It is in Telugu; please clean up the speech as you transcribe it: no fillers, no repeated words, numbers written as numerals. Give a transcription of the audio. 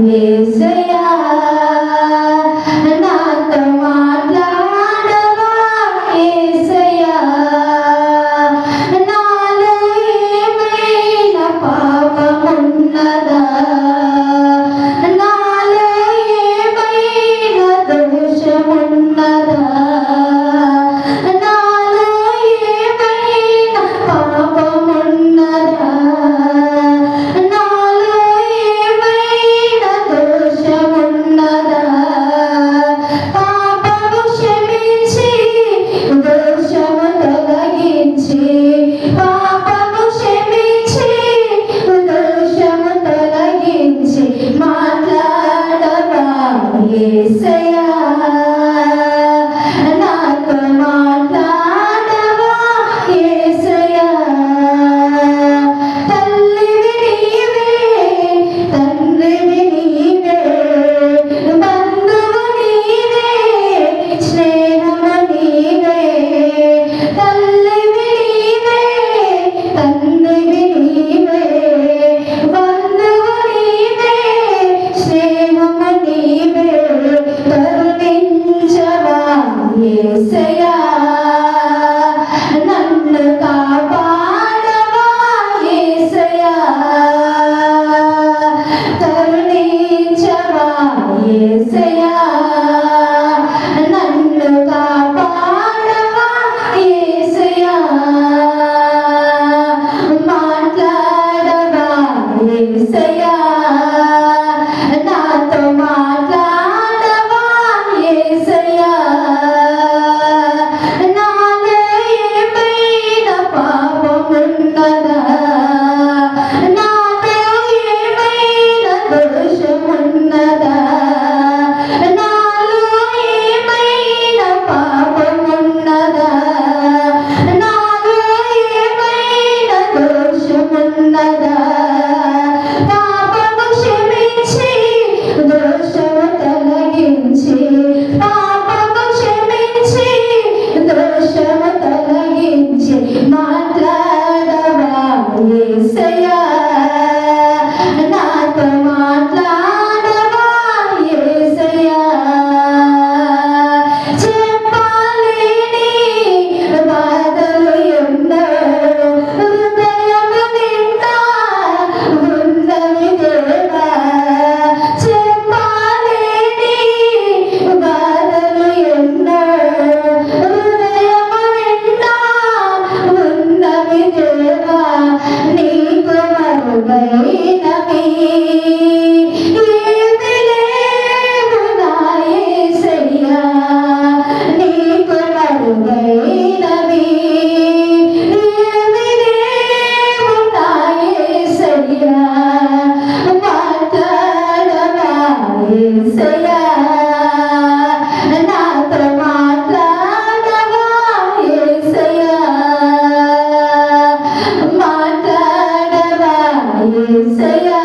యేసయ్యా నాతో మాట్లాడవా యేసయ్యా నాలో ఏమైనా పాపమున్నదా నాలో ఏమైనా దోషమున్నదా నాలో ఏమైనా పాపమున్నదా నాలో ఏమైనా దోషమున్నదా పాపము క్షమించి దోషము తొలగించి పాపము క్షమించి దోషము తొలగించి మాట్లాడవా యేసయ్యా నాతో మాట్లాడవా యేసయ్యా తల్లివి నీవే తండ్రివి నీవే బంధువు నీవే స్నేహము నీవే తల్లివి నీవే తండ్రివి నీవే బంధువు నీవే స్నేహము నీవే కరుణించవా యేసయ్యా నన్ను కాపాడవా యేసయ్యా కరుణించవా యేసయ్యా నన్ను కాపాడవా యేసయ్యా మాట్లాడవా యేసయ్యా నాతో మాట్లాడవా యేసయ్యా నాలో ఏమైనా పాపమున్నదా నాలో ఏమైనా దోషమున్నదా నాలో ఏమైనా పాపమున్నదా నాలో ఏమైనా దోషమున్నదా పాపము క్షమించి దోషము తొలగించి పాపము క్షమించి దోషము తొలగించి మాట్లాడవా యేసయ్యా నాతో మాట్లాడవా యేసయ్యా చెప్పలేని బాధలు ఎన్నో హృదయము నిండా ఉన్నవి దేవా చెప్పలేని బాధలు ఎన్నో హృదయము నిండా ఉన్నవి దేవా నీకు మరుగైనవి ఏమి లేవు నా యేసయ్యా నీకు మరుగైనవి ఏమి లేవు నా యేసయ్యా మాట్లాడవా యేసయ్యా నాతో మాట్లాడవా యేసయ్యా మాట్లాడవా యేసయ్యా